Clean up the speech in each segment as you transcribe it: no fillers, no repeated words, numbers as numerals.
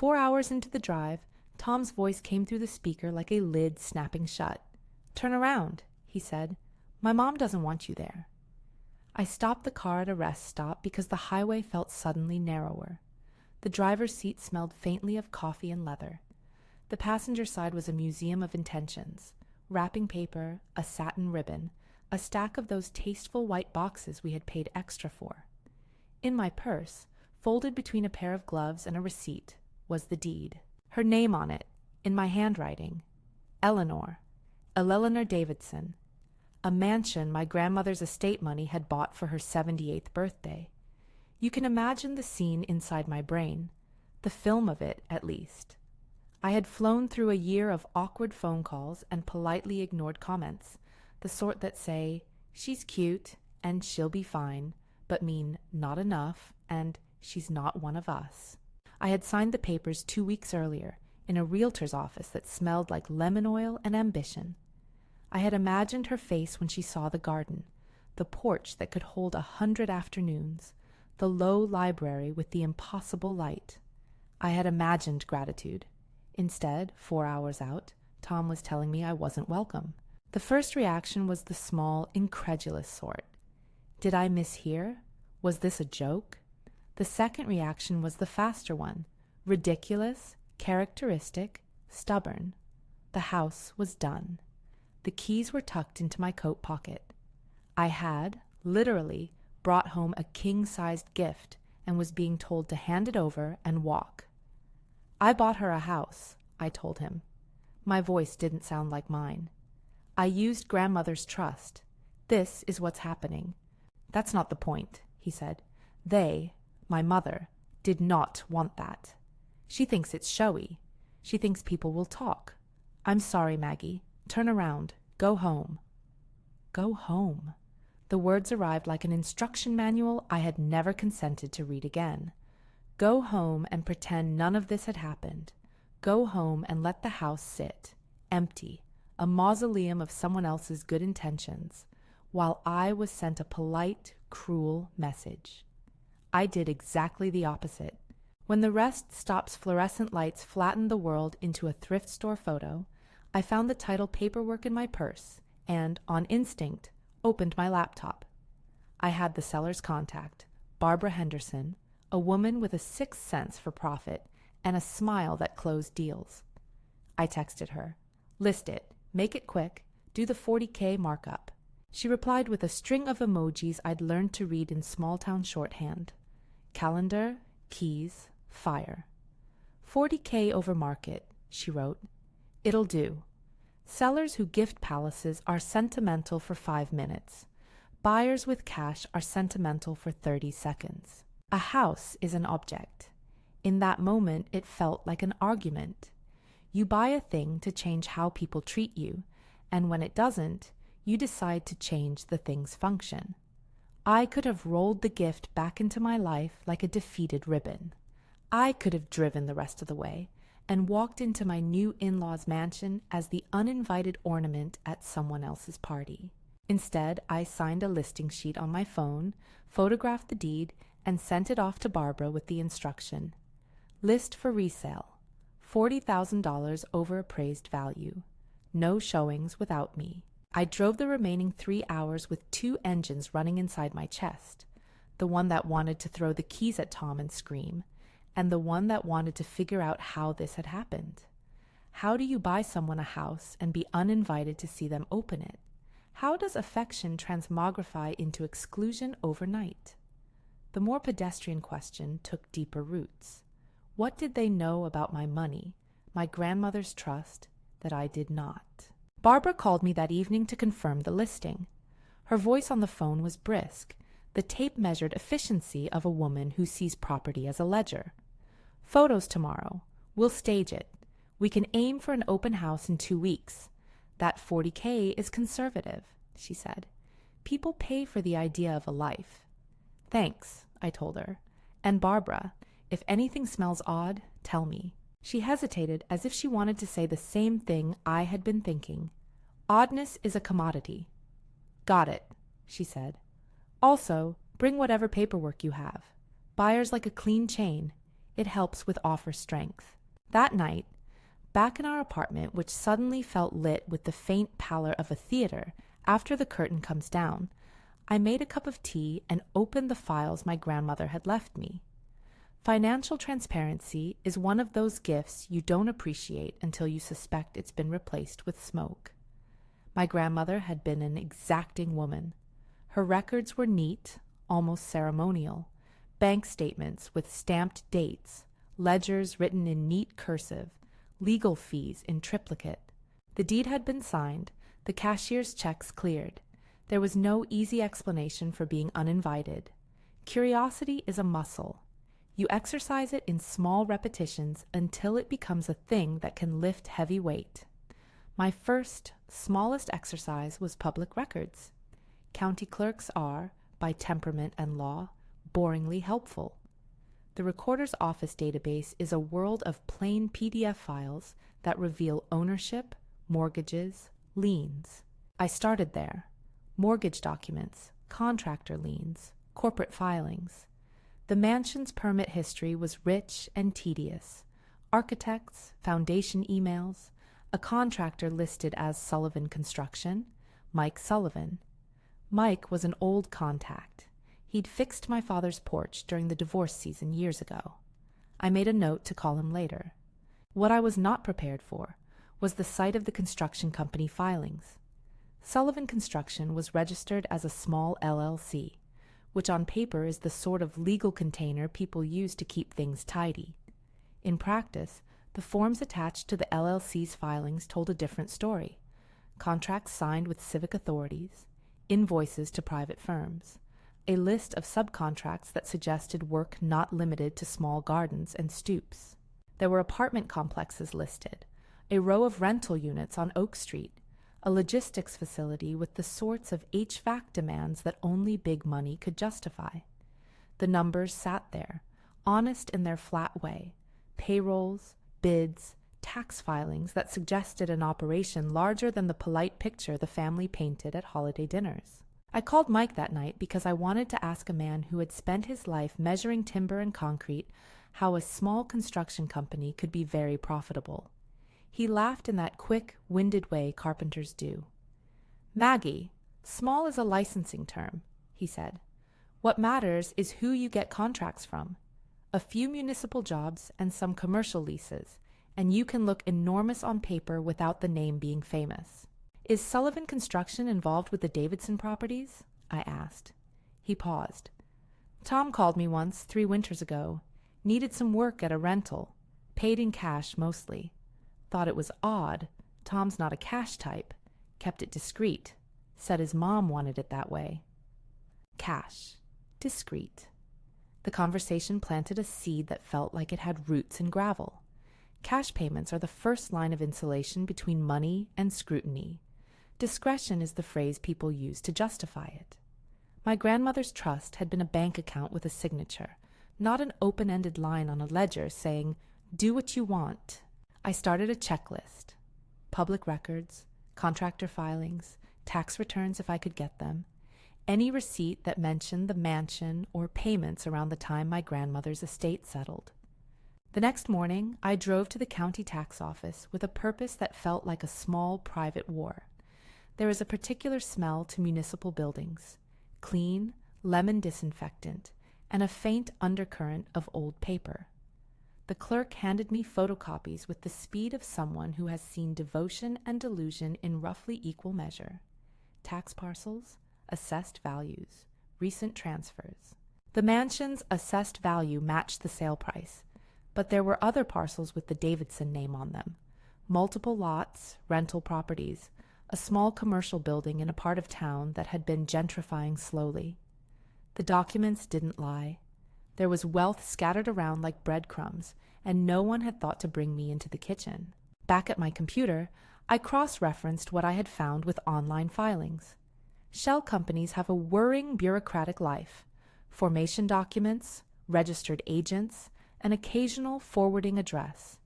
4 hours into the drive, Tom's voice came through the speaker like a lid snapping shut. "Turn around," he said. "My mom doesn't want you there." I stopped the car at a rest stop because the highway felt suddenly narrower. The driver's seat smelled faintly of coffee and leather. The passenger side was a museum of intentions: wrapping paper, a satin ribbon, a stack of those tasteful white boxes we had paid extra for. In my purse, folded between a pair of gloves and a receipt, was the deed. Her name on it, in my handwriting. Eleanor Davidson. A mansion my grandmother's estate money had bought for her 78th birthday. You can imagine the scene inside my brain, the film of it, at least. I had flown through a year of awkward phone calls and politely ignored comments, the sort that say, "She's cute," and "she'll be fine," but mean "not enough," and "she's not one of us." I had signed the papers 2 weeks earlier, in a realtor's office that smelled like lemon oil and ambition. I had imagined her face when she saw the garden, the porch that could hold 100 afternoons, the low library with the impossible light. I had imagined gratitude. Instead, 4 hours out, Tom was telling me I wasn't welcome. The first reaction was the small, incredulous sort. Did I mishear? Was this a joke? The second reaction was the faster one: ridiculous, characteristic, stubborn. The house was done. The keys were tucked into my coat pocket. I had, literally, brought home a king-sized gift and was being told to hand it over and walk. "I bought her a house," I told him. My voice didn't sound like mine. "I used grandmother's trust. This is what's happening." "That's not the point," he said. "They, my mother, did not want that. She thinks it's showy. She thinks people will talk. I'm sorry, Maggie. Turn around. Go home." Go home. The words arrived like an instruction manual I had never consented to read again. Go home and pretend none of this had happened. Go home and let the house sit, empty, a mausoleum of someone else's good intentions, while I was sent a polite, cruel message. I did exactly the opposite. When the rest stop's fluorescent lights flattened the world into a thrift store photo, I found the title paperwork in my purse and, on instinct, opened my laptop. I had the seller's contact, Barbara Henderson, a woman with a sixth sense for profit and a smile that closed deals. I texted her, "List it, make it quick, do the 40K markup." She replied with a string of emojis I'd learned to read in small-town shorthand. Calendar, keys, fire. 40K over market, she wrote. It'll do. Sellers who gift palaces are sentimental for 5 minutes. Buyers with cash are sentimental for 30 seconds. A house is an object. In that moment, it felt like an argument. You buy a thing to change how people treat you, and when it doesn't, you decide to change the thing's function. I could have rolled the gift back into my life like a defeated ribbon. I could have driven the rest of the way and walked into my new in-laws mansion as the uninvited ornament at someone else's party. Instead, I signed a listing sheet on my phone, photographed the deed, and sent it off to Barbara with the instruction: list for resale, $40,000 over appraised value. No showings without me. I drove the remaining 3 hours with 2 engines running inside my chest, the one that wanted to throw the keys at Tom and scream, and the one that wanted to figure out how this had happened. How do you buy someone a house and be uninvited to see them open it? How does affection transmogrify into exclusion overnight? The more pedestrian question took deeper roots. What did they know about my money, my grandmother's trust, that I did not? Barbara called me that evening to confirm the listing. Her voice on the phone was brisk, the tape-measured efficiency of a woman who sees property as a ledger. Photos tomorrow. We'll stage it. We can aim for an open house in 2 weeks. That 40K is conservative, she said. People pay for the idea of a life. Thanks, I told her. And Barbara, if anything smells odd, tell me. She hesitated as if she wanted to say the same thing I had been thinking. Oddness is a commodity. Got it, she said. Also, bring whatever paperwork you have. Buyers like a clean chain. It helps with offer strength. That night, back in our apartment, which suddenly felt lit with the faint pallor of a theater after the curtain comes down, I made a cup of tea and opened the files my grandmother had left me. Financial transparency is one of those gifts you don't appreciate until you suspect it's been replaced with smoke. My grandmother had been an exacting woman. Her records were neat, almost ceremonial, bank statements with stamped dates, ledgers written in neat cursive, legal fees in triplicate. The deed had been signed, the cashier's checks cleared. There was no easy explanation for being uninvited. Curiosity is a muscle. You exercise it in small repetitions until it becomes a thing that can lift heavy weight. My first, smallest exercise was public records. County clerks are, by temperament and law, boringly helpful. The Recorder's Office database is a world of plain PDF files that reveal ownership, mortgages, liens. I started there. Mortgage documents, contractor liens, corporate filings. The mansion's permit history was rich and tedious. Architects, foundation emails, a contractor listed as Sullivan Construction, Mike Sullivan. Mike was an old contact. He'd fixed my father's porch during the divorce season years ago. I made a note to call him later. What I was not prepared for was the sight of the construction company filings. Sullivan Construction was registered as a small LLC, which on paper is the sort of legal container people use to keep things tidy. In practice, the forms attached to the LLC's filings told a different story. Contracts signed with civic authorities, invoices to private firms, a list of subcontracts that suggested work not limited to small gardens and stoops. There were apartment complexes listed, a row of rental units on Oak Street, a logistics facility with the sorts of HVAC demands that only big money could justify. The numbers sat there, honest in their flat way, payrolls, bids, tax filings that suggested an operation larger than the polite picture the family painted at holiday dinners. I called Mike that night because I wanted to ask a man who had spent his life measuring timber and concrete how a small construction company could be very profitable. He laughed in that quick, winded way carpenters do. "Maggie, small is a licensing term," he said. "What matters is who you get contracts from. A few municipal jobs and some commercial leases, and you can look enormous on paper without the name being famous." "Is Sullivan Construction involved with the Davidson properties?" I asked. He paused. "Tom called me once, 3 winters ago. Needed some work at a rental. Paid in cash mostly. Thought it was odd. Tom's not a cash type. Kept it discreet. Said his mom wanted it that way." Cash. Discreet. The conversation planted a seed that felt like it had roots in gravel. Cash payments are the first line of insulation between money and scrutiny. Discretion is the phrase people use to justify it. My grandmother's trust had been a bank account with a signature, not an open-ended line on a ledger saying, "Do what you want." I started a checklist. Public records, contractor filings, tax returns if I could get them, any receipt that mentioned the mansion or payments around the time my grandmother's estate settled. The next morning, I drove to the county tax office with a purpose that felt like a small private war. There is a particular smell to municipal buildings, clean, lemon disinfectant, and a faint undercurrent of old paper. The clerk handed me photocopies with the speed of someone who has seen devotion and delusion in roughly equal measure. Tax parcels, assessed values, recent transfers. The mansion's assessed value matched the sale price, but there were other parcels with the Davidson name on them. Multiple lots, rental properties, a small commercial building in a part of town that had been gentrifying slowly. The documents didn't lie. There was wealth scattered around like breadcrumbs, and no one had thought to bring me into the kitchen. Back at my computer, I cross-referenced what I had found with online filings. Shell companies have a whirring bureaucratic life. Formation documents, registered agents, an occasional forwarding address.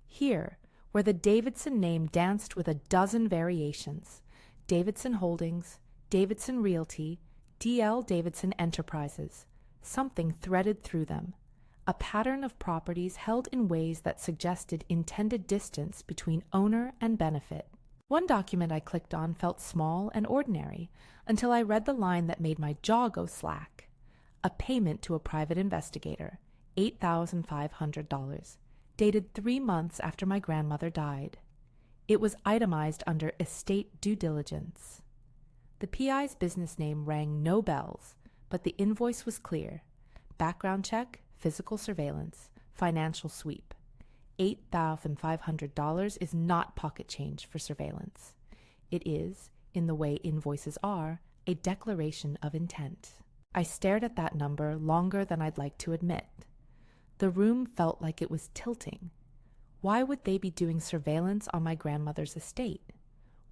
Here, where the Davidson name danced with a dozen variations, Davidson Holdings, Davidson Realty, D.L. Davidson Enterprises, something threaded through them. a pattern of properties held in ways that suggested intended distance between owner and benefit. One document I clicked on felt small and ordinary until I read the line that made my jaw go slack. A payment to a private investigator, $8,500, dated 3 months after my grandmother died. It was itemized under estate due diligence. The PI's business name rang no bells, but the invoice was clear. Background check, physical surveillance, financial sweep. $8,500 is not pocket change for surveillance. It is, in the way invoices are, a declaration of intent. I stared at that number longer than I'd like to admit. The room felt like it was tilting. Why would they be doing surveillance on my grandmother's estate?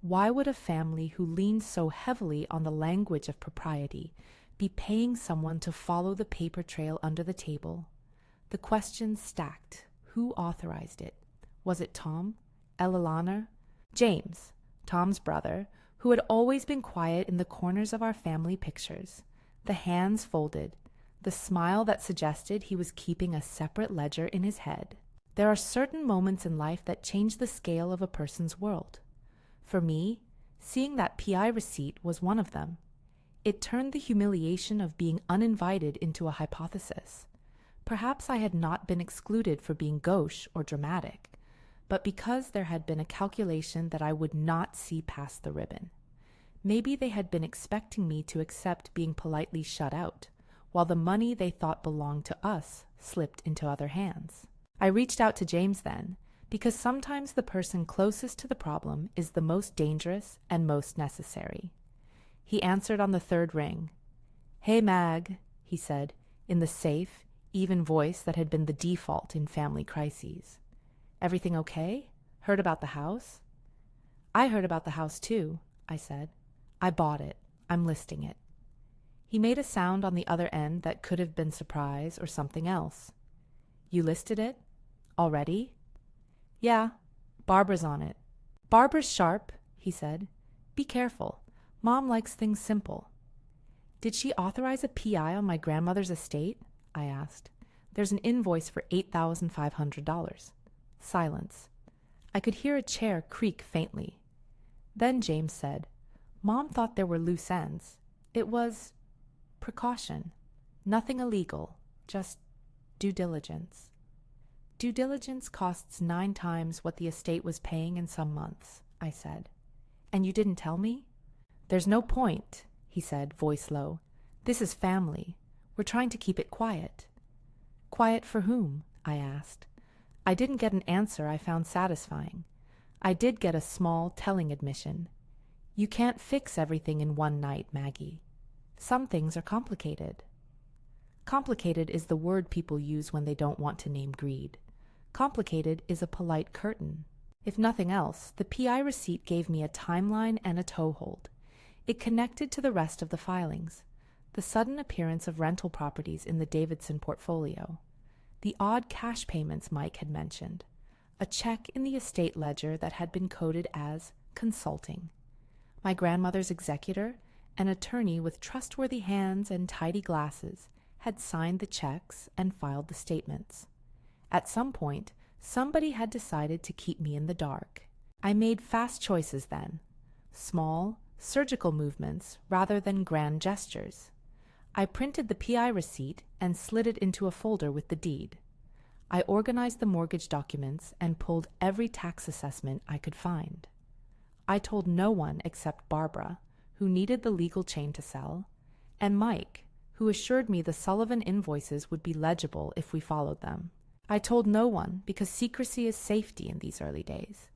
Why would a family who leaned so heavily on the language of propriety be paying someone to follow the paper trail under the table? The questions stacked. Who authorized it? Was it Tom? Elalana? James, Tom's brother, who had always been quiet in the corners of our family pictures, the hands folded, the smile that suggested he was keeping a separate ledger in his head. There are certain moments in life that change the scale of a person's world. For me, seeing that PI receipt was one of them. It turned the humiliation of being uninvited into a hypothesis. Perhaps I had not been excluded for being gauche or dramatic, but because there had been a calculation that I would not see past the ribbon. Maybe they had been expecting me to accept being politely shut out, while the money they thought belonged to us slipped into other hands. I reached out to James then, because sometimes the person closest to the problem is the most dangerous and most necessary. He answered on the third ring. "Hey, Mag," he said, in the safe, even voice that had been the default in family crises. "Everything okay? Heard about the house?" "I heard about the house too," I said. "I bought it. I'm listing it." He made a sound on the other end that could have been surprise or something else. "You listed it? Already?" "Yeah. Barbara's on it." "Barbara's sharp," he said. "Be careful. Mom likes things simple." "Did she authorize a PI on my grandmother's estate?" I asked. "There's an invoice for $8,500. Silence. I could hear a chair creak faintly. Then James said, "Mom thought there were loose ends. It was precaution. Nothing illegal. Just due diligence." "Due diligence costs 9 times what the estate was paying in some months," I said. "And you didn't tell me?" "There's no point," he said, voice low. "This is family. We're trying to keep it quiet." "Quiet for whom?" I asked. I didn't get an answer I found satisfying. I did get a small, telling admission. "You can't fix everything in one night, Maggie. Some things are complicated." Complicated is the word people use when they don't want to name greed. Complicated is a polite curtain. If nothing else, the PI receipt gave me a timeline and a toehold. It connected to the rest of the filings. The sudden appearance of rental properties in the Davidson portfolio, the odd cash payments Mike had mentioned, a check in the estate ledger that had been coded as consulting. My grandmother's executor, an attorney with trustworthy hands and tidy glasses, had signed the checks and filed the statements. At some point, somebody had decided to keep me in the dark. I made fast choices then. Small, surgical movements rather than grand gestures. I printed the PI receipt and slid it into a folder with the deed. I organized the mortgage documents and pulled every tax assessment I could find. I told no one except Barbara, who needed the legal chain to sell, and Mike, who assured me the Sullivan invoices would be legible if we followed them. I told no one because secrecy is safety in these early days.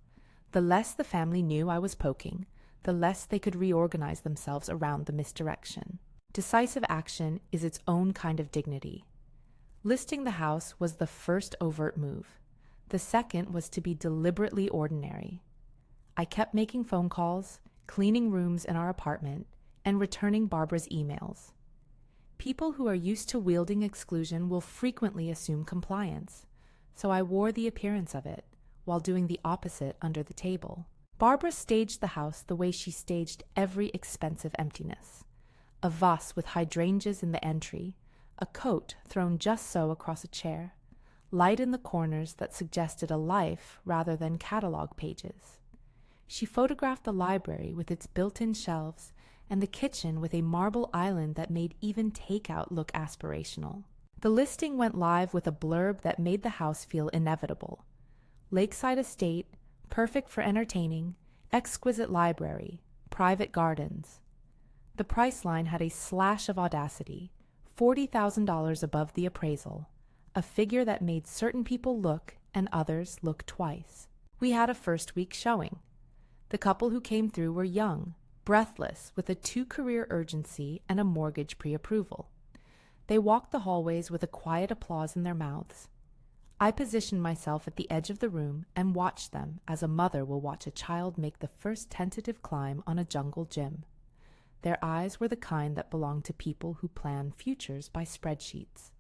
The less the family knew I was poking, the less they could reorganize themselves around the misdirection. Decisive action is its own kind of dignity. Listing the house was the first overt move. The second was to be deliberately ordinary. I kept making phone calls, cleaning rooms in our apartment, and returning Barbara's emails. People who are used to wielding exclusion will frequently assume compliance, so I wore the appearance of it, while doing the opposite under the table. Barbara staged the house the way she staged every expensive emptiness. A vase with hydrangeas in the entry, a coat thrown just so across a chair, light in the corners that suggested a life rather than catalog pages. She photographed the library with its built-in shelves and the kitchen with a marble island that made even takeout look aspirational. The listing went live with a blurb that made the house feel inevitable. Lakeside estate, perfect for entertaining, exquisite library, private gardens. The price line had a slash of audacity, $40,000 above the appraisal, a figure that made certain people look and others look twice. We had a first-week showing. The couple who came through were young, breathless, with a two-career urgency and a mortgage pre-approval. They walked the hallways with a quiet applause in their mouths. I positioned myself at the edge of the room and watched them as a mother will watch a child make the first tentative climb on a jungle gym. Their eyes were the kind that belong to people who plan futures by spreadsheets.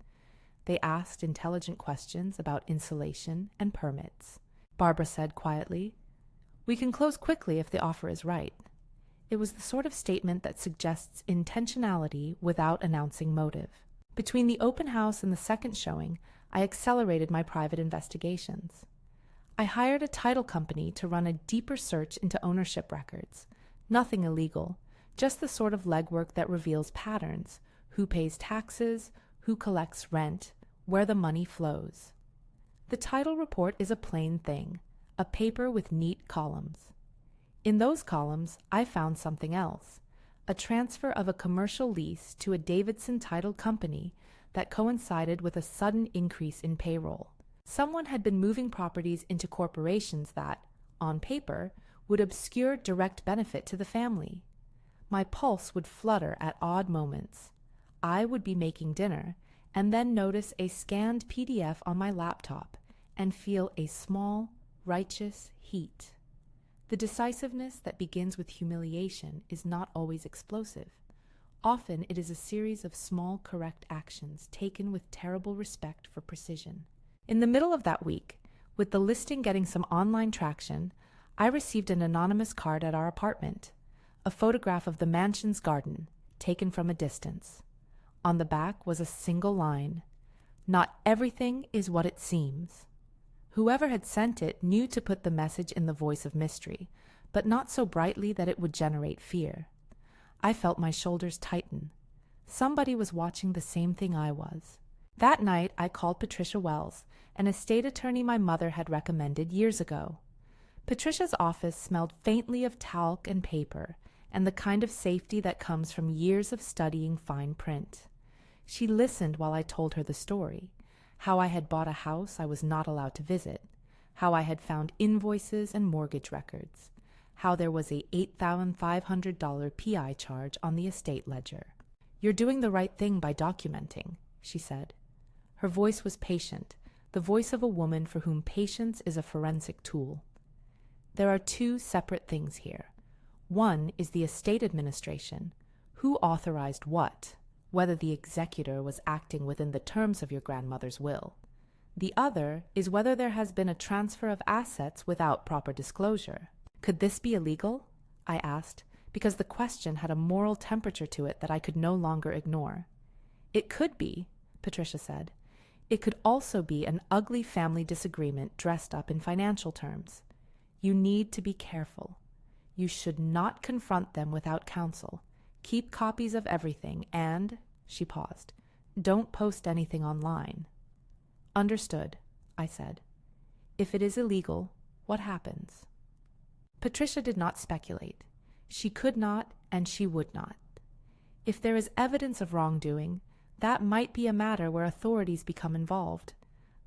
They asked intelligent questions about insulation and permits. Barbara said quietly, "We can close quickly if the offer is right." It was the sort of statement that suggests intentionality without announcing motive. Between the open house and the second showing, I accelerated my private investigations. I hired a title company to run a deeper search into ownership records. Nothing illegal, just the sort of legwork that reveals patterns: who pays taxes, who collects rent, where the money flows. The title report is a plain thing, a paper with neat columns. In those columns, I found something else, a transfer of a commercial lease to a Davidson title company that coincided with a sudden increase in payroll. Someone had been moving properties into corporations that, on paper, would obscure direct benefit to the family. My pulse would flutter at odd moments. I would be making dinner and then notice a scanned PDF on my laptop and feel a small, righteous heat. The decisiveness that begins with humiliation is not always explosive. Often it is a series of small, correct actions taken with terrible respect for precision. In the middle of that week, with the listing getting some online traction, I received an anonymous card at our apartment, a photograph of the mansion's garden, taken from a distance. On the back was a single line: "Not everything is what it seems." Whoever had sent it knew to put the message in the voice of mystery, but not so brightly that it would generate fear. I felt my shoulders tighten. Somebody was watching the same thing I was. That night I called Patricia Wells, an estate attorney my mother had recommended years ago. Patricia's office smelled faintly of talc and paper, and the kind of safety that comes from years of studying fine print. She listened while I told her the story: how I had bought a house I was not allowed to visit, how I had found invoices and mortgage records, how there was a $8,500 PI charge on the estate ledger. "You're doing the right thing by documenting," she said. Her voice was patient, the voice of a woman for whom patience is a forensic tool. "There are two separate things here. One is the estate administration. Who authorized what? Whether the executor was acting within the terms of your grandmother's will. The other is whether there has been a transfer of assets without proper disclosure." Could this be illegal? I asked, because the question had a moral temperature to it that I could no longer ignore. "It could be," Patricia said. "It could also be an ugly family disagreement dressed up in financial terms. You need to be careful. You should not confront them without counsel. Keep copies of everything and," she paused, "don't post anything online." "Understood," I said. "If it is illegal, what happens?" Patricia did not speculate. She could not, and she would not. If there is evidence of wrongdoing, that might be a matter where authorities become involved.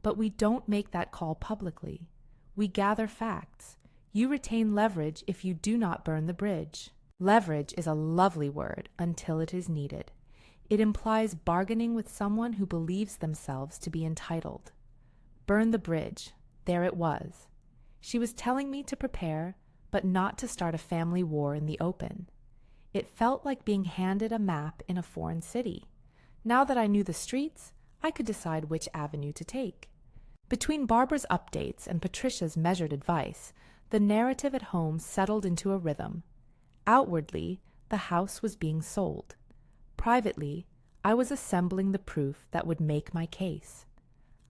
But we don't make that call publicly. We gather facts. You retain leverage if you do not burn the bridge. Leverage is a lovely word until it is needed. It implies bargaining with someone who believes themselves to be entitled. Burn the bridge. There it was. She was telling me to prepare, but not to start a family war in the open. It felt like being handed a map in a foreign city. Now that I knew the streets, I could decide which avenue to take. Between Barbara's updates and Patricia's measured advice, the narrative at home settled into a rhythm. Outwardly, the house was being sold. Privately, I was assembling the proof that would make my case.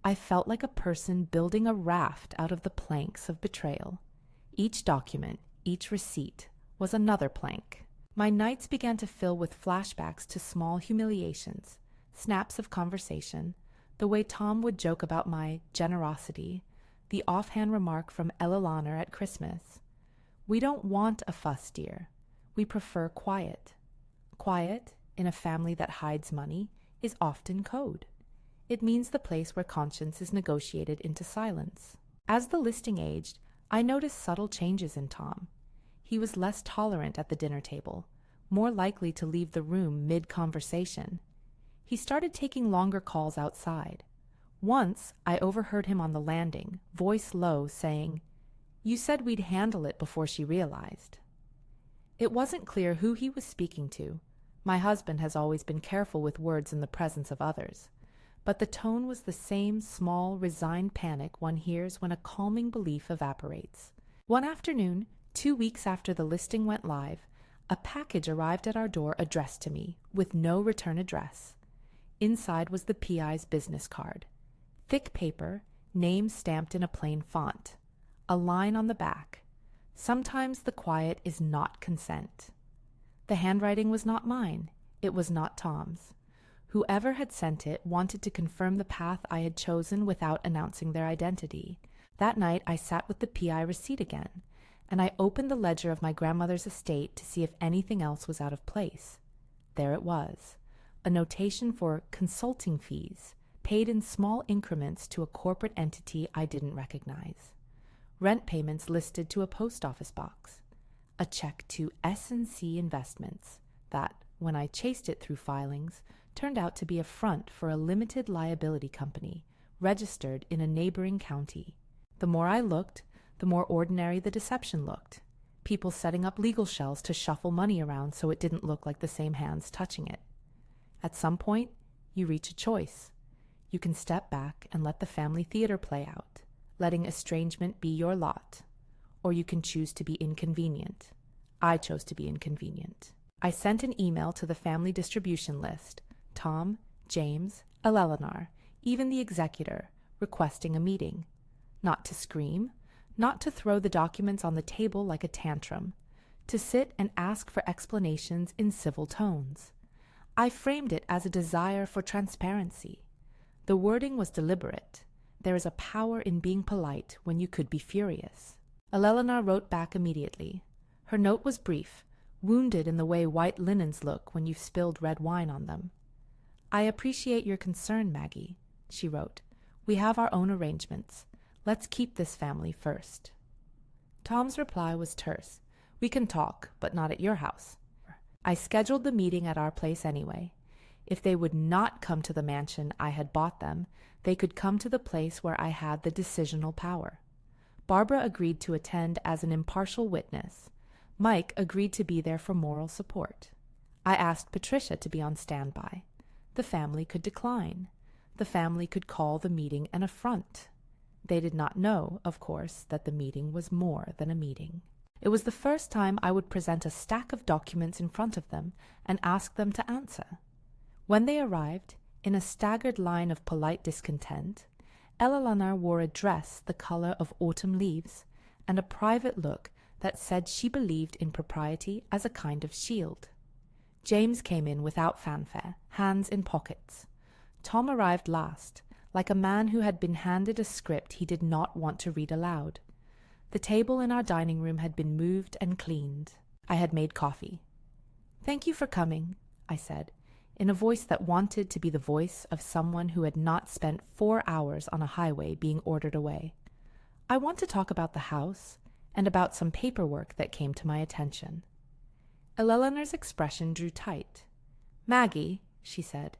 I felt like a person building a raft out of the planks of betrayal. Each document, each receipt, was another plank. My nights began to fill with flashbacks to small humiliations, snaps of conversation, the way Tom would joke about my generosity, the offhand remark from Eleanor at Christmas. "We don't want a fuss, dear. We prefer quiet." Quiet, in a family that hides money, is often code. It means the place where conscience is negotiated into silence. As the listing aged, I noticed subtle changes in Tom. He was less tolerant at the dinner table, more likely to leave the room mid-conversation. He started taking longer calls outside. Once, I overheard him on the landing, voice low, saying, "You said we'd handle it before she realized." It wasn't clear who he was speaking to. My husband has always been careful with words in the presence of others. But the tone was the same small, resigned panic one hears when a calming belief evaporates. One afternoon, 2 weeks after the listing went live, a package arrived at our door addressed to me, with no return address. Inside was the PI's business card. Thick paper, name stamped in a plain font. A line on the back. "Sometimes the quiet is not consent." The handwriting was not mine. It was not Tom's. Whoever had sent it wanted to confirm the path I had chosen without announcing their identity. That night I sat with the PI receipt again, and I opened the ledger of my grandmother's estate to see if anything else was out of place. There it was, a notation for consulting fees, paid in small increments to a corporate entity I didn't recognize. Rent payments listed to a post office box. A check to S&C Investments that, when I chased it through filings, turned out to be a front for a limited liability company, registered in a neighboring county. The more I looked, the more ordinary the deception looked. People setting up legal shells to shuffle money around so it didn't look like the same hands touching it. At some point, you reach a choice. You can step back and let the family theater play out, letting estrangement be your lot. Or you can choose to be inconvenient. I chose to be inconvenient. I sent an email to the family distribution list, Tom, James, Eleanor, even the executor, requesting a meeting. Not to scream, not to throw the documents on the table like a tantrum, to sit and ask for explanations in civil tones. I framed it as a desire for transparency. The wording was deliberate. There is a power in being polite when you could be furious. Eleanor wrote back immediately. Her note was brief, wounded in the way white linens look when you've spilled red wine on them. "I appreciate your concern, Maggie," she wrote. "We have our own arrangements. Let's keep this family first." Tom's reply was terse. "We can talk, but not at your house." I scheduled the meeting at our place anyway. If they would not come to the mansion I had bought them, they could come to the place where I had the decisional power. Barbara agreed to attend as an impartial witness. Mike agreed to be there for moral support. I asked Patricia to be on standby. The family could decline. The family could call the meeting an affront. They did not know, of course, that the meeting was more than a meeting. It was the first time I would present a stack of documents in front of them and ask them to answer. When they arrived, in a staggered line of polite discontent, Eleanor wore a dress the color of autumn leaves and a private look that said she believed in propriety as a kind of shield. James came in without fanfare, hands in pockets. Tom arrived last, like a man who had been handed a script he did not want to read aloud. The table in our dining room had been moved and cleaned. I had made coffee. "Thank you for coming," I said, in a voice that wanted to be the voice of someone who had not spent 4 hours on a highway being ordered away. "I want to talk about the house and about some paperwork that came to my attention." Eleanor's expression drew tight. "Maggie," she said,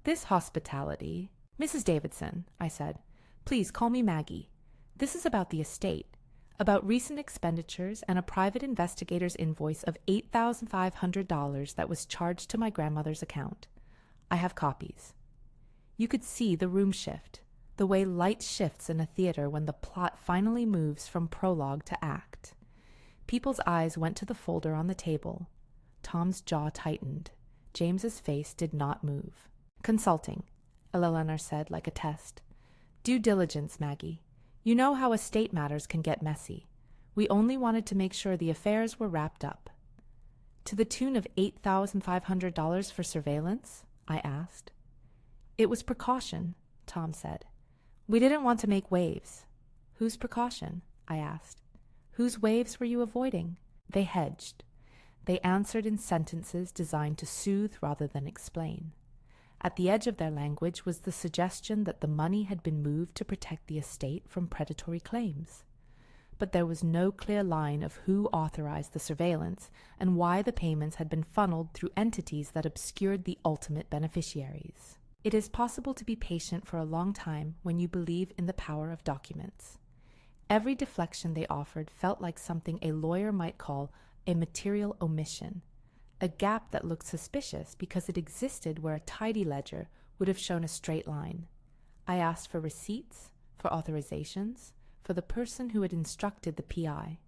"this hospitality—" "Mrs. Davidson," I said, "please call me Maggie. This is about the estate, about recent expenditures and a private investigator's invoice of $8,500 that was charged to my grandmother's account. I have copies." You could see the room shift, the way light shifts in a theater when the plot finally moves from prologue to act. People's eyes went to the folder on the table. Tom's jaw tightened. James's face did not move. Consulting, Eleanor said like a test. Due diligence, Maggie. You know how estate matters can get messy. We only wanted to make sure the affairs were wrapped up. To the tune of $8,500 for surveillance? I asked. It was precaution, Tom said. We didn't want to make waves. Whose precaution? I asked. Whose waves were you avoiding? They hedged. They answered in sentences designed to soothe rather than explain. At the edge of their language was the suggestion that the money had been moved to protect the estate from predatory claims. But there was no clear line of who authorized the surveillance and why the payments had been funneled through entities that obscured the ultimate beneficiaries. It is possible to be patient for a long time when you believe in the power of documents. Every deflection they offered felt like something a lawyer might call a material omission, a gap that looked suspicious because it existed where a tidy ledger would have shown a straight line. I asked for receipts, for authorizations, for the person who had instructed the PI.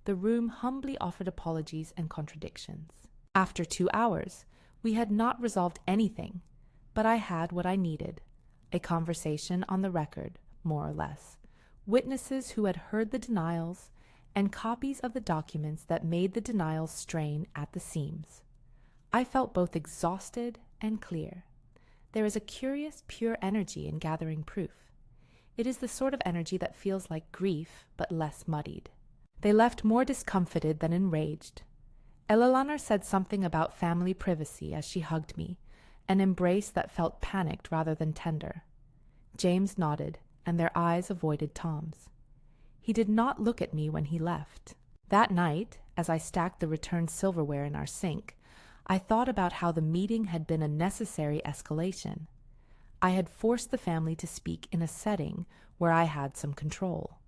The room humbly offered apologies and contradictions. After 2 hours, we had not resolved anything, but I had what I needed, a conversation on the record, more or less, witnesses who had heard the denials, and copies of the documents that made the denials strain at the seams. I felt both exhausted and clear. There is a curious, pure energy in gathering proof. It is the sort of energy that feels like grief, but less muddied. They left more discomfited than enraged. Eleanor said something about family privacy as she hugged me, an embrace that felt panicked rather than tender. James nodded, and their eyes avoided Tom's. He did not look at me when he left. That night, as I stacked the returned silverware in our sink, I thought about how the meeting had been a necessary escalation. I had forced the family to speak in a setting where I had some control.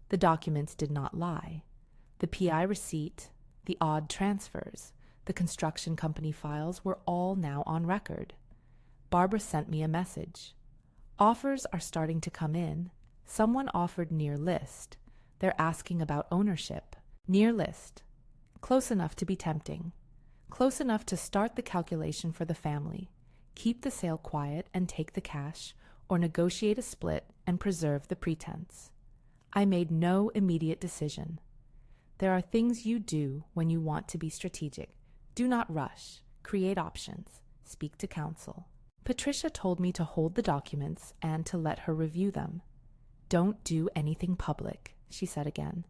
The documents did not lie. The PI receipt, the odd transfers, the construction company files were all now on record. Barbara sent me a message. Offers are starting to come in. Someone offered near list. They're asking about ownership. Near list. Close enough to be tempting. Close enough to start the calculation for the family. Keep the sale quiet and take the cash, or negotiate a split and preserve the pretense. I made no immediate decision. There are things you do when you want to be strategic. Do not rush. Create options. Speak to counsel. Patricia told me to hold the documents and to let her review them. Don't do anything public, she said again,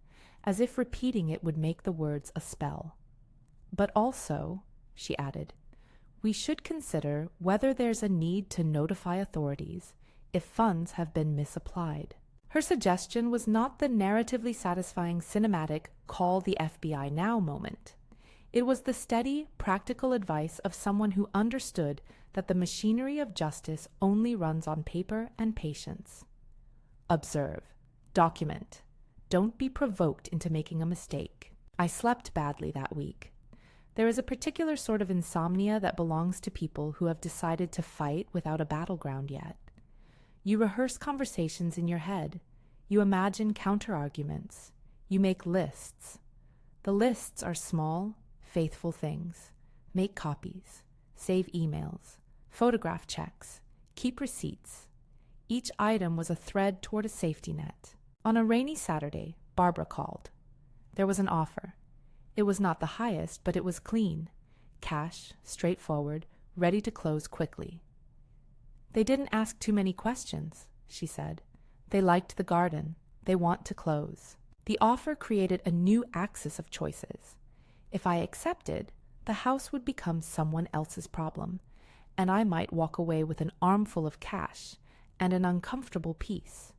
as if repeating it would make the words a spell. But also, she added, we should consider whether there's a need to notify authorities if funds have been misapplied. Her suggestion was not the narratively satisfying cinematic call the FBI now moment. It was the steady, practical advice of someone who understood that the machinery of justice only runs on paper and patience. Observe. Document. Don't be provoked into making a mistake. I slept badly that week. There is a particular sort of insomnia that belongs to people who have decided to fight without a battleground yet. You rehearse conversations in your head. You imagine counter-arguments. You make lists. The lists are small, faithful things. Make copies. Save emails. Photograph checks. Keep receipts. Each item was a thread toward a safety net. On a rainy Saturday, Barbara called. There was an offer. It was not the highest, but it was clean. Cash, straightforward, ready to close quickly. They didn't ask too many questions, she said. They liked the garden. They want to close. The offer created a new axis of choices. If I accepted, the house would become someone else's problem, and I might walk away with an armful of cash and an uncomfortable peace.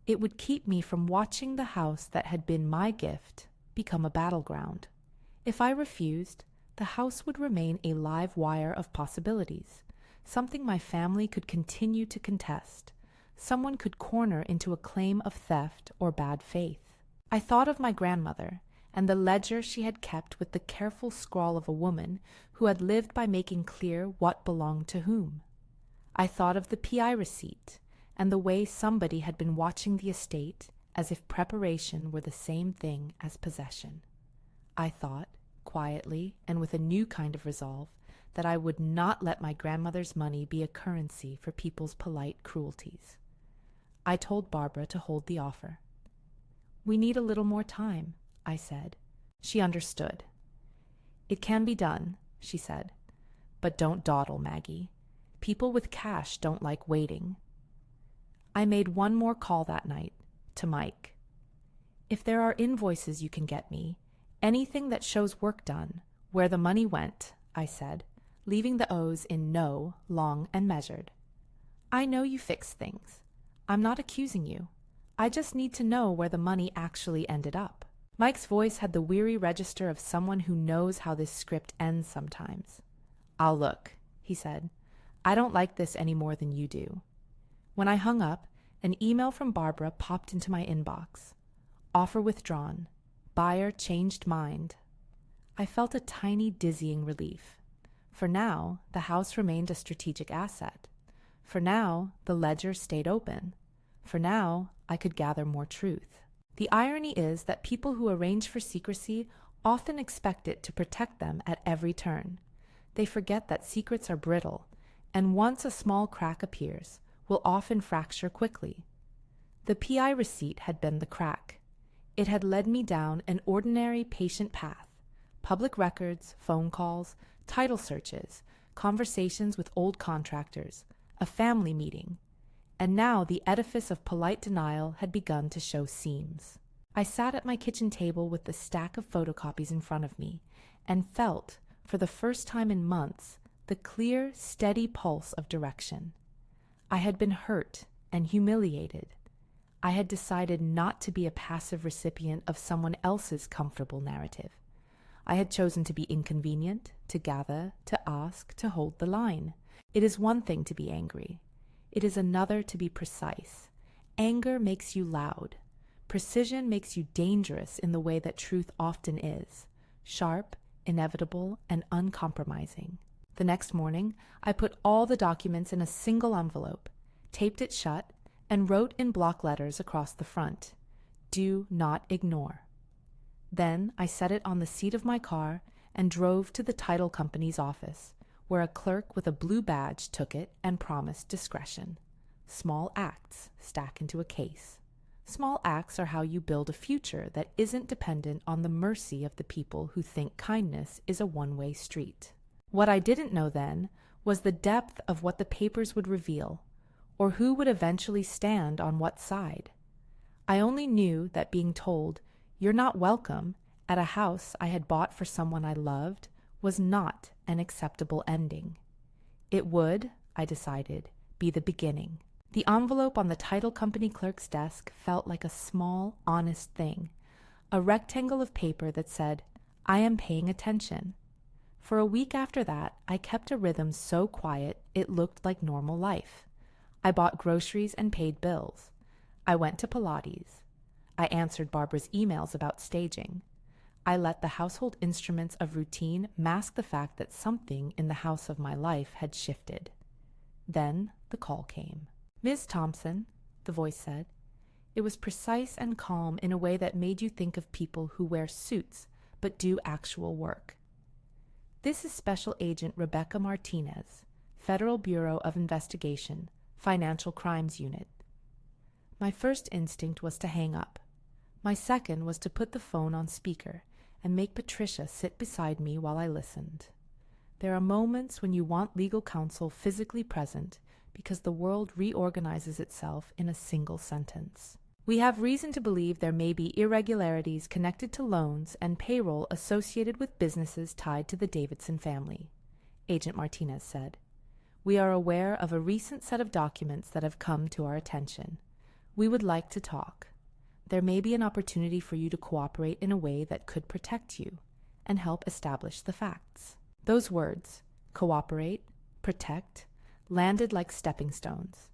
It would keep me from watching the house that had been my gift become a battleground. If I refused, the house would remain a live wire of possibilities, something my family could continue to contest. Someone could corner into a claim of theft or bad faith. I thought of my grandmother and the ledger she had kept with the careful scrawl of a woman who had lived by making clear what belonged to whom. I thought of the PI receipt and the way somebody had been watching the estate as if preparation were the same thing as possession. I thought, quietly and with a new kind of resolve, that I would not let my grandmother's money be a currency for people's polite cruelties. I told Barbara to hold the offer. "We need a little more time," I said. She understood. "It can be done," she said. "But don't dawdle, Maggie. People with cash don't like waiting." I made one more call that night, to Mike. "If there are invoices you can get me, anything that shows work done, where the money went," I said, leaving the O's in no, long and measured. "I know you fix things. I'm not accusing you. I just need to know where the money actually ended up." Mike's voice had the weary register of someone who knows how this script ends sometimes. "I'll look," he said. "I don't like this any more than you do." When I hung up, an email from Barbara popped into my inbox. "Offer withdrawn. Buyer changed mind." I felt a tiny dizzying relief. For now, the house remained a strategic asset. For now, the ledger stayed open. For now, I could gather more truth. The irony is that people who arrange for secrecy often expect it to protect them at every turn. They forget that secrets are brittle, and once a small crack appears, will often fracture quickly. The PI receipt had been the crack. It had led me down an ordinary patient path: public records, phone calls, title searches, conversations with old contractors, a family meeting. And now the edifice of polite denial had begun to show seams. I sat at my kitchen table with the stack of photocopies in front of me and felt, for the first time in months, the clear, steady pulse of direction. I had been hurt and humiliated. I had decided not to be a passive recipient of someone else's comfortable narrative. I had chosen to be inconvenient, to gather, to ask, to hold the line. It is one thing to be angry. It is another to be precise. Anger makes you loud. Precision makes you dangerous in the way that truth often is: sharp, inevitable, and uncompromising. The next morning, I put all the documents in a single envelope, taped it shut, and wrote in block letters across the front, "Do not ignore." Then I set it on the seat of my car and drove to the title company's office, where a clerk with a blue badge took it and promised discretion. Small acts stack into a case. Small acts are how you build a future that isn't dependent on the mercy of the people who think kindness is a one-way street. What I didn't know then was the depth of what the papers would reveal, or who would eventually stand on what side. I only knew that being told, "You're not welcome," at a house I had bought for someone I loved was not an acceptable ending. It would, I decided, be the beginning. The envelope on the title company clerk's desk felt like a small, honest thing, a rectangle of paper that said, "I am paying attention." For a week after that, I kept a rhythm so quiet it looked like normal life. I bought groceries and paid bills. I went to Pilates. I answered Barbara's emails about staging. I let the household instruments of routine mask the fact that something in the house of my life had shifted. Then the call came. "Ms. Thompson," the voice said. It was precise and calm in a way that made you think of people who wear suits but do actual work. "This is Special Agent Rebecca Martinez, Federal Bureau of Investigation, Financial Crimes Unit." My first instinct was to hang up. My second was to put the phone on speaker and make Patricia sit beside me while I listened. There are moments when you want legal counsel physically present because the world reorganizes itself in a single sentence. "We have reason to believe there may be irregularities connected to loans and payroll associated with businesses tied to the Davidson family," Agent Martinez said. "We are aware of a recent set of documents that have come to our attention. We would like to talk. There may be an opportunity for you to cooperate in a way that could protect you and help establish the facts." Those words, cooperate, protect, landed like stepping stones.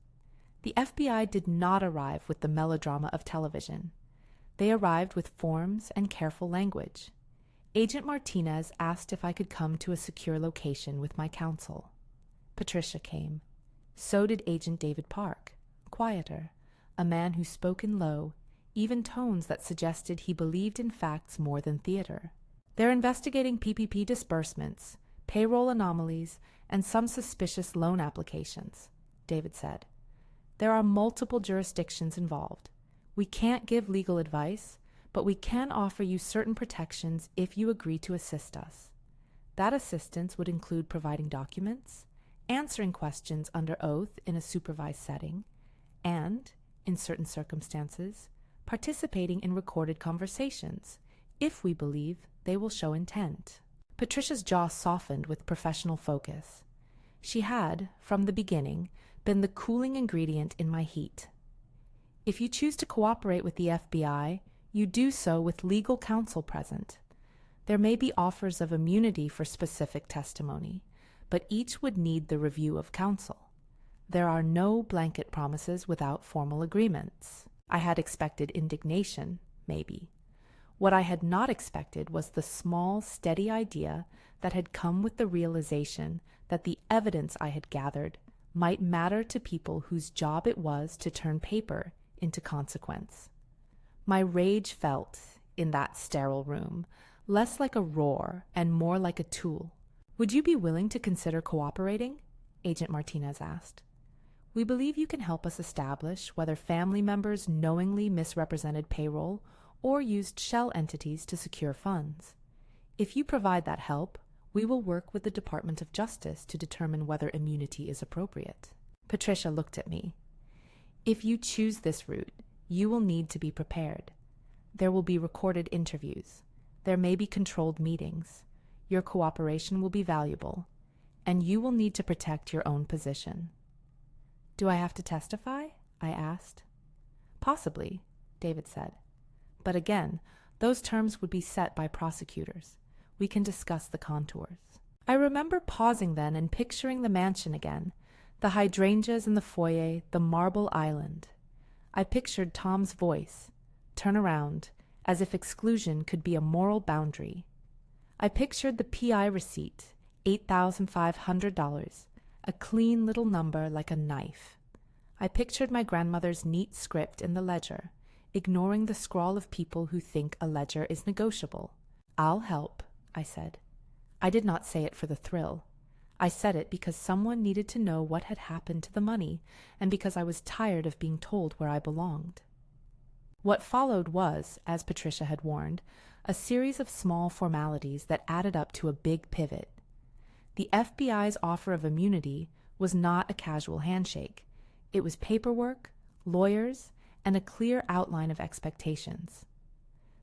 The FBI did not arrive with the melodrama of television. They arrived with forms and careful language. Agent Martinez asked if I could come to a secure location with my counsel. Patricia came. So did Agent David Park, quieter, a man who spoke in low, even tones that suggested he believed in facts more than theater. "They're investigating PPP disbursements, payroll anomalies, and some suspicious loan applications, David said. There are multiple jurisdictions involved. We can't give legal advice, but we can offer you certain protections if you agree to assist us. That assistance would include providing documents, answering questions under oath in a supervised setting, and, in certain circumstances, participating in recorded conversations, if we believe they will show intent. Patricia's jaw softened with professional focus. She had, from the beginning, been the cooling ingredient in my heat. If you choose to cooperate with the FBI, you do so with legal counsel present. There may be offers of immunity for specific testimony, but each would need the review of counsel. There are no blanket promises without formal agreements. I had expected indignation, maybe. What I had not expected was the small, steady idea that had come with the realization that the evidence I had gathered might matter to people whose job it was to turn paper into consequence. My rage felt, in that sterile room, less like a roar and more like a tool. "Would you be willing to consider cooperating?" Agent Martinez asked. "We believe you can help us establish whether family members knowingly misrepresented payroll or used shell entities to secure funds. If you provide that help, we will work with the Department of Justice to determine whether immunity is appropriate." Patricia looked at me. "If you choose this route, you will need to be prepared. There will be recorded interviews. There may be controlled meetings. Your cooperation will be valuable, and you will need to protect your own position." "Do I have to testify?" I asked. "Possibly," David said. "But again, those terms would be set by prosecutors. We can discuss the contours." I remember pausing then and picturing the mansion again, the hydrangeas in the foyer, the marble island. I pictured Tom's voice, "Turn around," as if exclusion could be a moral boundary. I pictured the PI receipt, $8,500, a clean little number like a knife. I pictured my grandmother's neat script in the ledger, ignoring the scrawl of people who think a ledger is negotiable. "I'll help," I said. I did not say it for the thrill. I said it because someone needed to know what had happened to the money, and because I was tired of being told where I belonged. What followed was, as Patricia had warned, a series of small formalities that added up to a big pivot. The FBI's offer of immunity was not a casual handshake. It was paperwork, lawyers, and a clear outline of expectations.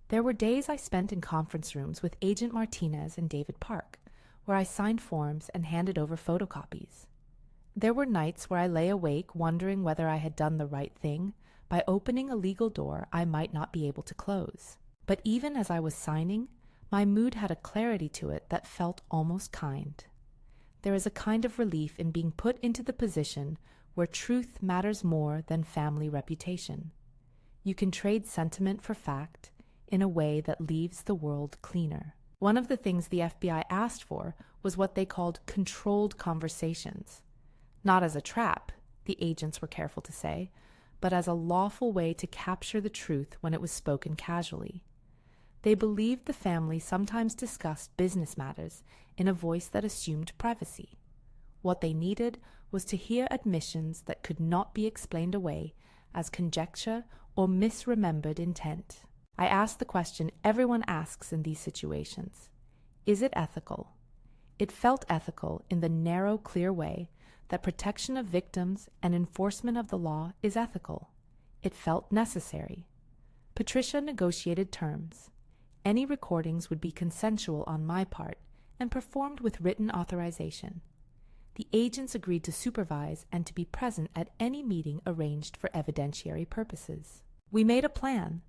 There were days I spent in conference rooms with Agent Martinez and David Park, where I signed forms and handed over photocopies. There were nights where I lay awake wondering whether I had done the right thing by opening a legal door I might not be able to close. But even as I was signing, my mood had a clarity to it that felt almost kind. There is a kind of relief in being put into the position where truth matters more than family reputation. You can trade sentiment for fact in a way that leaves the world cleaner. One of the things the FBI asked for was what they called controlled conversations. Not as a trap, the agents were careful to say, but as a lawful way to capture the truth when it was spoken casually. They believed the family sometimes discussed business matters in a voice that assumed privacy. What they needed was to hear admissions that could not be explained away as conjecture or misremembered intent. I asked the question everyone asks in these situations. Is it ethical? It felt ethical in the narrow, clear way that protection of victims and enforcement of the law is ethical. It felt necessary. Patricia negotiated terms. Any recordings would be consensual on my part and performed with written authorization. The agents agreed to supervise and to be present at any meeting arranged for evidentiary purposes. We made a plan,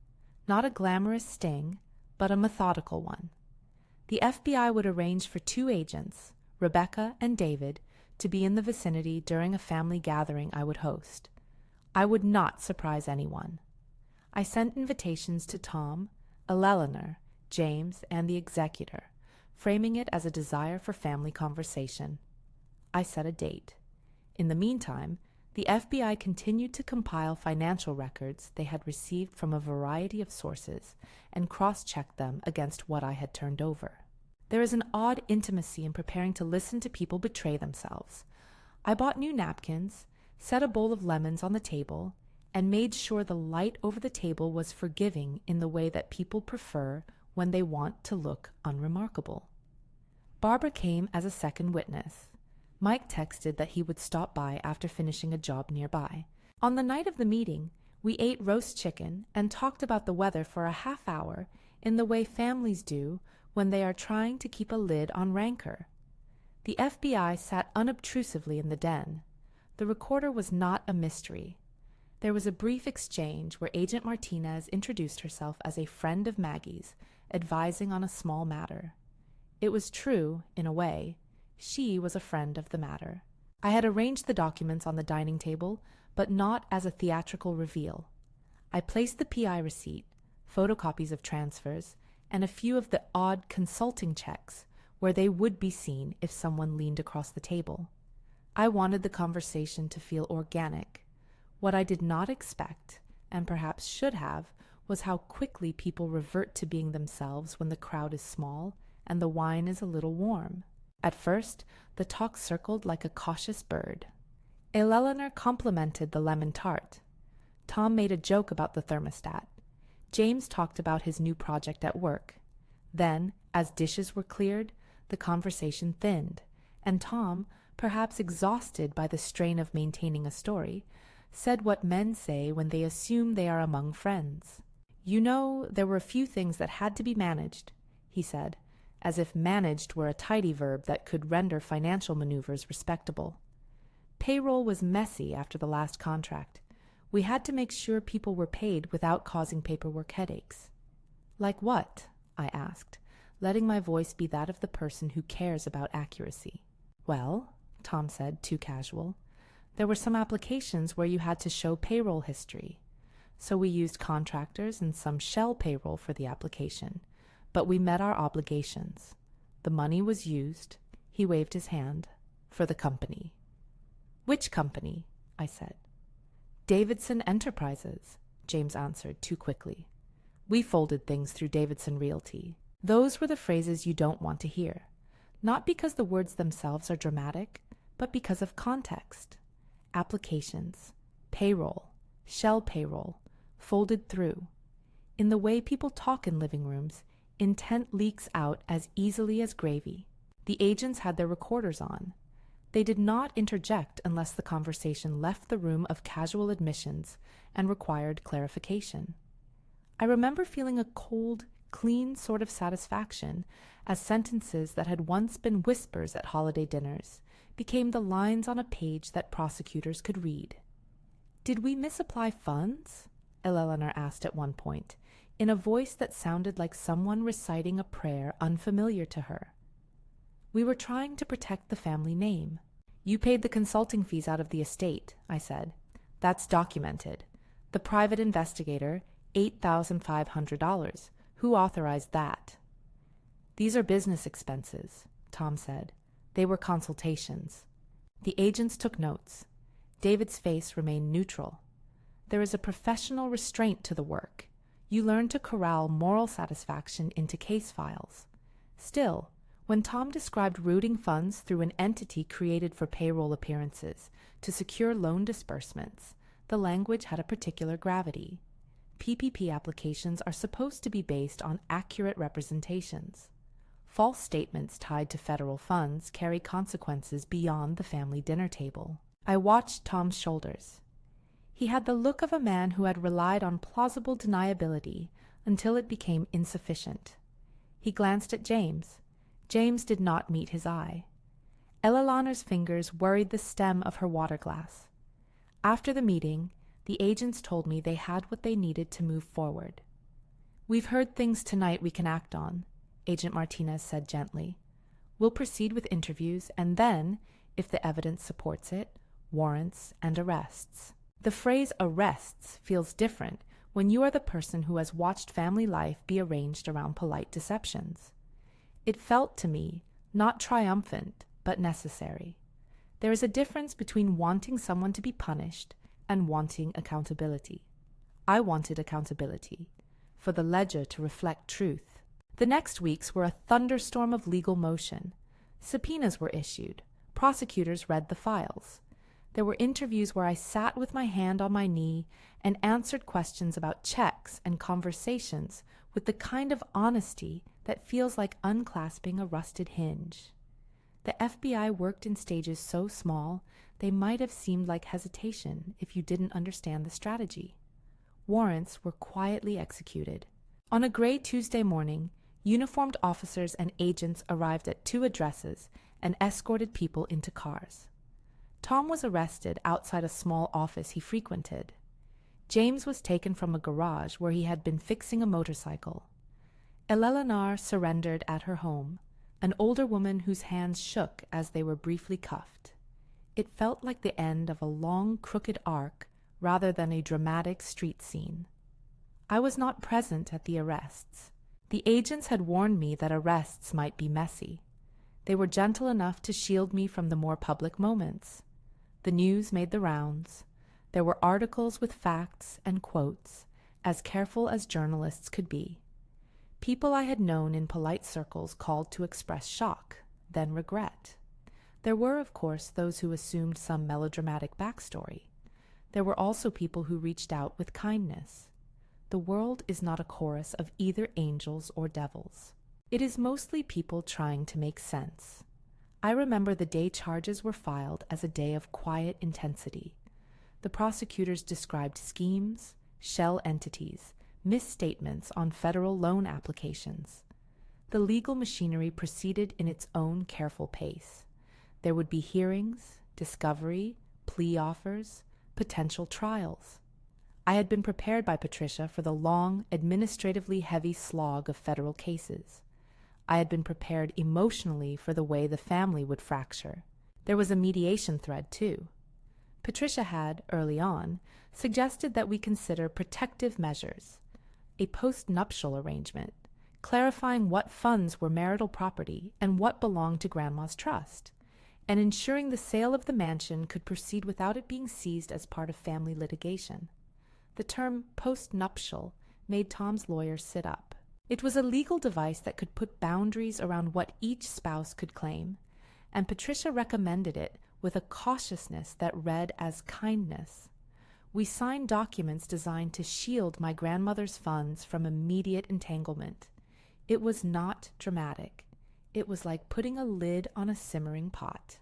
not a glamorous sting, but a methodical one. The FBI would arrange for 2 agents, Rebecca and David, to be in the vicinity during a family gathering I would host. I would not surprise anyone. I sent invitations to Tom, Eleanor, James, and the executor, framing it as a desire for family conversation. I set a date. In the meantime, the FBI continued to compile financial records they had received from a variety of sources and cross-check them against what I had turned over. There is an odd intimacy in preparing to listen to people betray themselves. I bought new napkins, set a bowl of lemons on the table, and made sure the light over the table was forgiving in the way that people prefer when they want to look unremarkable. Barbara came as a second witness. Mike texted that he would stop by after finishing a job nearby. On the night of the meeting, we ate roast chicken and talked about the weather for a half hour in the way families do when they are trying to keep a lid on rancor. The FBI sat unobtrusively in the den. The recorder was not a mystery. There was a brief exchange where Agent Martinez introduced herself as a friend of Maggie's, advising on a small matter. It was true, in a way. She was a friend of the matter. I had arranged the documents on the dining table, but not as a theatrical reveal. I placed the PI receipt, photocopies of transfers, and a few of the odd consulting checks where they would be seen if someone leaned across the table. I wanted the conversation to feel organic. What I did not expect, and perhaps should have, was how quickly people revert to being themselves when the crowd is small and the wine is a little warm. At first, the talk circled like a cautious bird. Eleanor complimented the lemon tart. Tom made a joke about the thermostat. James talked about his new project at work. Then, as dishes were cleared, the conversation thinned, and Tom, perhaps exhausted by the strain of maintaining a story, said what men say when they assume they are among friends. "You know, there were a few things that had to be managed," he said, as if managed were a tidy verb that could render financial maneuvers respectable. Payroll was messy after the last contract. We had to make sure people were paid without causing paperwork headaches. "Like what?" I asked, letting my voice be that of the person who cares about accuracy. "Well," Tom said, too casual, "there were some applications where you had to show payroll history. So we used contractors and some shell payroll for the application, but we met our obligations. The money was used," he waved his hand, "for the company." "Which company?" I said. "Davidson Enterprises," James answered too quickly. "We folded things through Davidson Realty." Those were the phrases you don't want to hear, not because the words themselves are dramatic, but because of context. Applications, payroll, shell payroll, folded through. In the way people talk in living rooms, intent leaks out as easily as gravy. The agents had their recorders on. They did not interject unless the conversation left the room of casual admissions and required clarification. I remember feeling a cold, clean sort of satisfaction as sentences that had once been whispers at holiday dinners became the lines on a page that prosecutors could read. "Did we misapply funds?" Eleanor asked at one point, in a voice that sounded like someone reciting a prayer unfamiliar to her. "We were trying to protect the family name." "You paid the consulting fees out of the estate," I said. "That's documented. The private investigator, $8,500. Who authorized that?" "These are business expenses," Tom said. "They were consultations." The agents took notes. David's face remained neutral. There is a professional restraint to the work. You learn to corral moral satisfaction into case files. Still, when Tom described routing funds through an entity created for payroll appearances to secure loan disbursements, the language had a particular gravity. PPP applications are supposed to be based on accurate representations. False statements tied to federal funds carry consequences beyond the family dinner table. I watched Tom's shoulders. He had the look of a man who had relied on plausible deniability until it became insufficient. He glanced at James. James did not meet his eye. Eleanor's fingers worried the stem of her water glass. After the meeting, the agents told me they had what they needed to move forward. "We've heard things tonight we can act on," Agent Martinez said gently. "We'll proceed with interviews and then, if the evidence supports it, warrants and arrests." The phrase arrests feels different when you are the person who has watched family life be arranged around polite deceptions. It felt to me not triumphant, but necessary. There is a difference between wanting someone to be punished and wanting accountability. I wanted accountability, for the ledger to reflect truth. The next weeks were a thunderstorm of legal motion. Subpoenas were issued. Prosecutors read the files. There were interviews where I sat with my hand on my knee and answered questions about checks and conversations with the kind of honesty that feels like unclasping a rusted hinge. The FBI worked in stages so small they might have seemed like hesitation if you didn't understand the strategy. Warrants were quietly executed. On a gray Tuesday morning, uniformed officers and agents arrived at 2 addresses and escorted people into cars. Tom was arrested outside a small office he frequented. James was taken from a garage where he had been fixing a motorcycle. Eleanor surrendered at her home, an older woman whose hands shook as they were briefly cuffed. It felt like the end of a long, crooked arc rather than a dramatic street scene. I was not present at the arrests. The agents had warned me that arrests might be messy. They were gentle enough to shield me from the more public moments. The news made the rounds. There were articles with facts and quotes, as careful as journalists could be. People I had known in polite circles called to express shock, then regret. There were, of course, those who assumed some melodramatic backstory. There were also people who reached out with kindness. The world is not a chorus of either angels or devils. It is mostly people trying to make sense. I remember the day charges were filed as a day of quiet intensity. The prosecutors described schemes, shell entities, misstatements on federal loan applications. The legal machinery proceeded in its own careful pace. There would be hearings, discovery, plea offers, potential trials. I had been prepared by Patricia for the long, administratively heavy slog of federal cases. I had been prepared emotionally for the way the family would fracture. There was a mediation thread, too. Patricia had, early on, suggested that we consider protective measures, a post-nuptial arrangement, clarifying what funds were marital property and what belonged to Grandma's trust, and ensuring the sale of the mansion could proceed without it being seized as part of family litigation. The term post-nuptial made Tom's lawyer sit up. It was a legal device that could put boundaries around what each spouse could claim, and Patricia recommended it with a cautiousness that read as kindness. We signed documents designed to shield my grandmother's funds from immediate entanglement. It was not dramatic. It was like putting a lid on a simmering pot.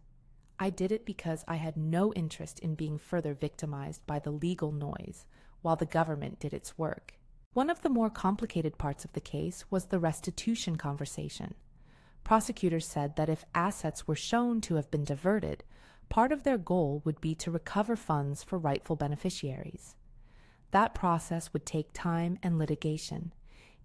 I did it because I had no interest in being further victimized by the legal noise while the government did its work. One of the more complicated parts of the case was the restitution conversation. Prosecutors said that if assets were shown to have been diverted, part of their goal would be to recover funds for rightful beneficiaries. That process would take time and litigation.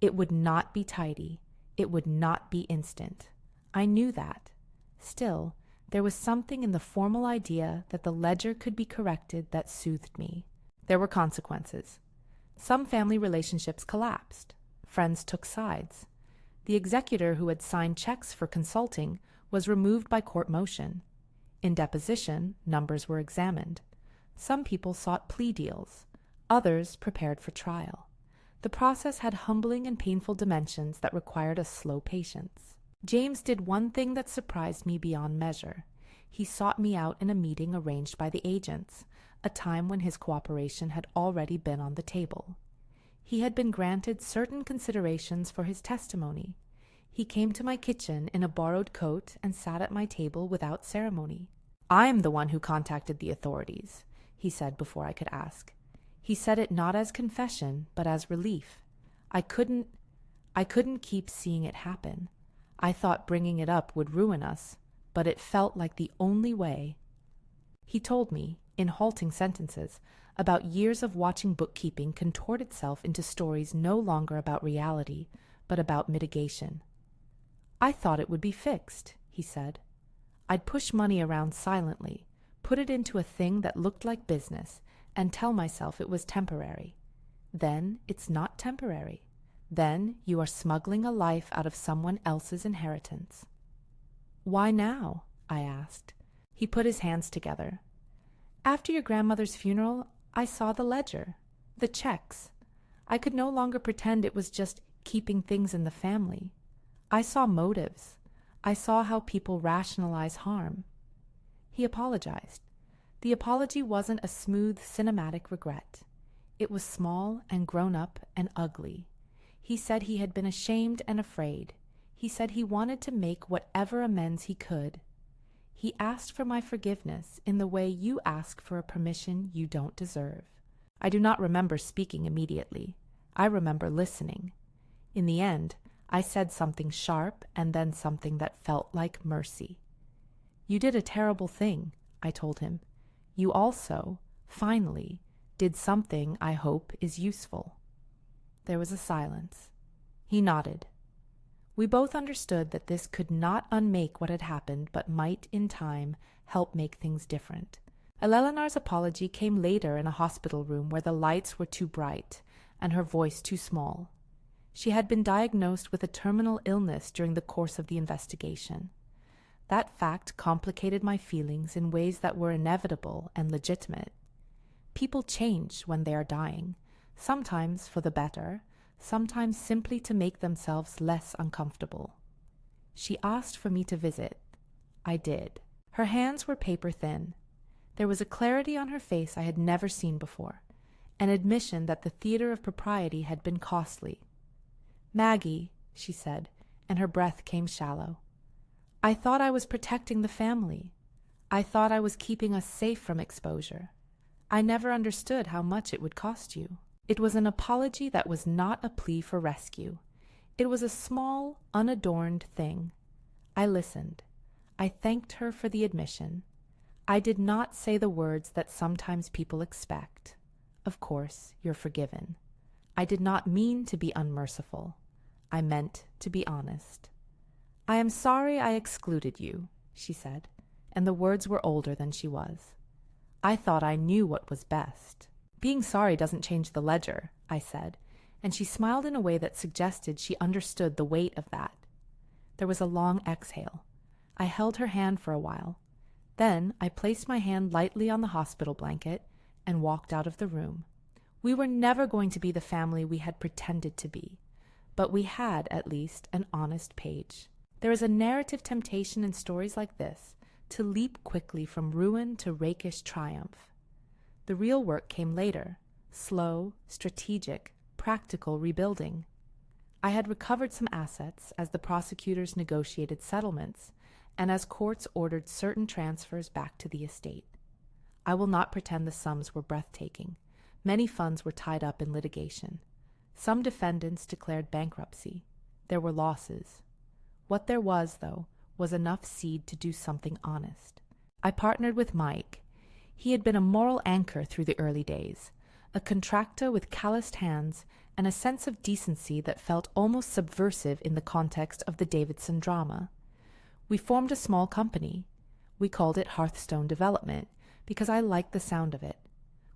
It would not be tidy. It would not be instant. I knew that. Still, there was something in the formal idea that the ledger could be corrected that soothed me. There were consequences. Some family relationships collapsed. Friends took sides. The executor who had signed checks for consulting was removed by court motion. In deposition, numbers were examined. Some people sought plea deals. Others prepared for trial. The process had humbling and painful dimensions that required a slow patience. James did one thing that surprised me beyond measure. He sought me out in a meeting arranged by the agents, a time when his cooperation had already been on the table. He had been granted certain considerations for his testimony. He came to my kitchen in a borrowed coat and sat at my table without ceremony. "I'm the one who contacted the authorities," he said before I could ask. He said it not as confession, but as relief. I couldn't keep seeing it happen. I thought bringing it up would ruin us, but it felt like the only way. He told me, in halting sentences, about years of watching bookkeeping contort itself into stories no longer about reality, but about mitigation. "I thought it would be fixed," he said. "I'd push money around silently, put it into a thing that looked like business, and tell myself it was temporary. Then it's not temporary. Then you are smuggling a life out of someone else's inheritance." "Why now?" I asked. He put his hands together. "After your grandmother's funeral, I saw the ledger, the checks. I could no longer pretend it was just keeping things in the family. I saw motives. I saw how people rationalize harm. He apologized. The apology wasn't a smooth, cinematic regret. It was small and grown up and ugly. He said he had been ashamed and afraid. He said he wanted to make whatever amends he could. He asked for my forgiveness in the way you ask for a permission you don't deserve. I do not remember speaking immediately. I remember listening. In the end, I said something sharp and then something that felt like mercy. You did a terrible thing, I told him. You also, finally, did something I hope is useful. There was a silence. He nodded. We both understood that this could not unmake what had happened, but might, in time, help make things different. Eleanor's apology came later in a hospital room where the lights were too bright and her voice too small. She had been diagnosed with a terminal illness during the course of the investigation. That fact complicated my feelings in ways that were inevitable and legitimate. People change when they are dying, sometimes for the better, sometimes simply to make themselves less uncomfortable. She asked for me to visit. I did. Her hands were paper thin. There was a clarity on her face I had never seen before, an admission that the theater of propriety had been costly. "Maggie," she said, and her breath came shallow. "I thought I was protecting the family. I thought I was keeping us safe from exposure. I never understood how much it would cost you." It was an apology that was not a plea for rescue. It was a small, unadorned thing. I listened. I thanked her for the admission. I did not say the words that sometimes people expect. "Of course, you're forgiven." I did not mean to be unmerciful. I meant to be honest. "I am sorry I excluded you," she said, and the words were older than she was. I thought I knew what was best. "Being sorry doesn't change the ledger," I said, and she smiled in a way that suggested she understood the weight of that. There was a long exhale. I held her hand for a while. Then I placed my hand lightly on the hospital blanket and walked out of the room. We were never going to be the family we had pretended to be, but we had, at least, an honest page. There is a narrative temptation in stories like this to leap quickly from ruin to rakish triumph. The real work came later, slow, strategic, practical rebuilding. I had recovered some assets as the prosecutors negotiated settlements and as courts ordered certain transfers back to the estate. I will not pretend the sums were breathtaking. Many funds were tied up in litigation. Some defendants declared bankruptcy. There were losses. What there was, though, was enough seed to do something honest. I partnered with Mike. He had been a moral anchor through the early days, a contractor with calloused hands and a sense of decency that felt almost subversive in the context of the Davidson drama. We formed a small company. We called it Hearthstone Development because I liked the sound of it,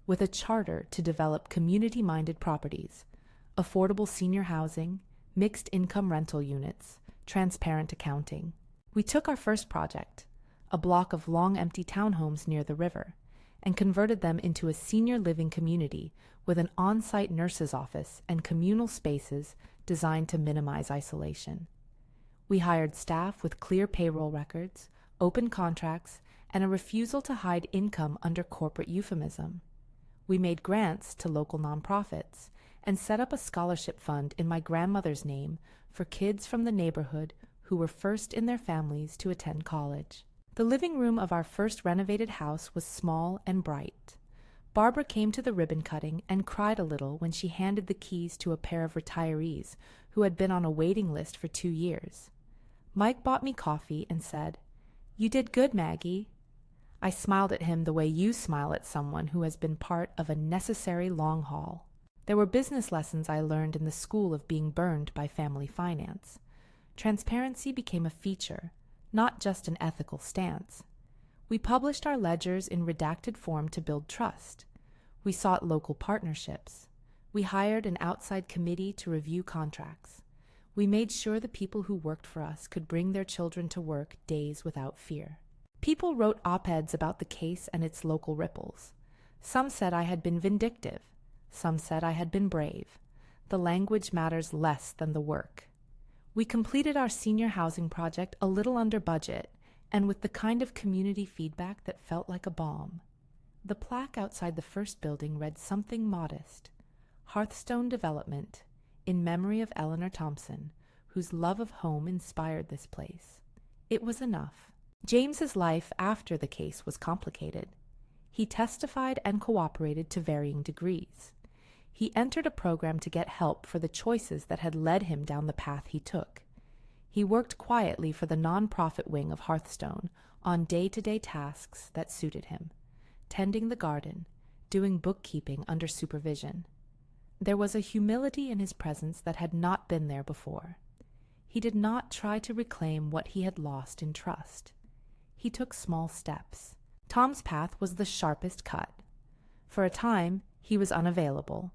with a charter to develop community-minded properties, affordable senior housing, mixed-income rental units, transparent accounting. We took our first project, a block of long empty townhomes near the river, and converted them into a senior living community with an on-site nurse's office and communal spaces designed to minimize isolation. We hired staff with clear payroll records, open contracts, and a refusal to hide income under corporate euphemism. We made grants to local nonprofits and set up a scholarship fund in my grandmother's name for kids from the neighborhood who were first in their families to attend college. The living room of our first renovated house was small and bright. Barbara came to the ribbon cutting and cried a little when she handed the keys to a pair of retirees who had been on a waiting list for 2 years. Mike bought me coffee and said, "You did good, Maggie." I smiled at him the way you smile at someone who has been part of a necessary long haul. There were business lessons I learned in the school of being burned by family finance. Transparency became a feature, not just an ethical stance. We published our ledgers in redacted form to build trust. We sought local partnerships. We hired an outside committee to review contracts. We made sure the people who worked for us could bring their children to work days without fear. People wrote op-eds about the case and its local ripples. Some said I had been vindictive. Some said I had been brave. The language matters less than the work. We completed our senior housing project a little under budget and with the kind of community feedback that felt like a balm. The plaque outside the first building read something modest: Hearthstone Development, in memory of Eleanor Thompson, whose love of home inspired this place. It was enough. James's life after the case was complicated. He testified and cooperated to varying degrees. He entered a program to get help for the choices that had led him down the path he took. He worked quietly for the nonprofit wing of Hearthstone on day-to-day tasks that suited him, tending the garden, doing bookkeeping under supervision. There was a humility in his presence that had not been there before. He did not try to reclaim what he had lost in trust. He took small steps. Tom's path was the sharpest cut. For a time, he was unavailable.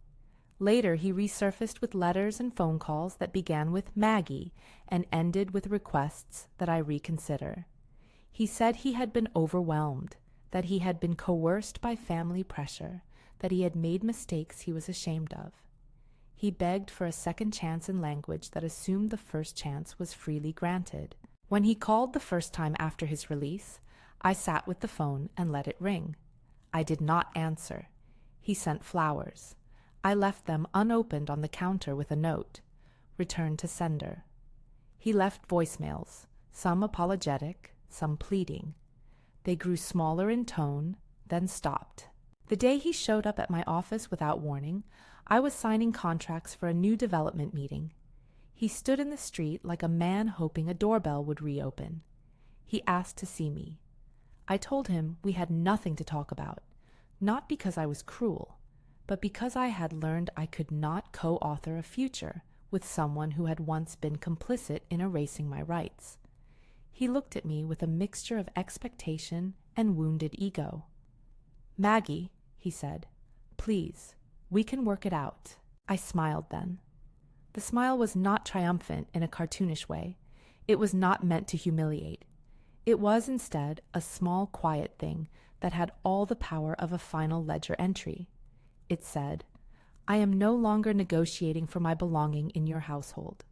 Later, he resurfaced with letters and phone calls that began with Maggie and ended with requests that I reconsider. He said he had been overwhelmed, that he had been coerced by family pressure, that he had made mistakes he was ashamed of. He begged for a second chance in language that assumed the first chance was freely granted. When he called the first time after his release, I sat with the phone and let it ring. I did not answer. He sent flowers. I left them unopened on the counter with a note. Return to sender. He left voicemails, some apologetic, some pleading. They grew smaller in tone, then stopped. The day he showed up at my office without warning, I was signing contracts for a new development meeting. He stood in the street like a man hoping a doorbell would reopen. He asked to see me. I told him we had nothing to talk about, not because I was cruel, but because I had learned I could not co-author a future with someone who had once been complicit in erasing my rights. He looked at me with a mixture of expectation and wounded ego. "Maggie," he said, "please, we can work it out." I smiled then. The smile was not triumphant in a cartoonish way. It was not meant to humiliate. It was instead a small, quiet thing that had all the power of a final ledger entry. It said, "I am no longer negotiating for my belonging in your household.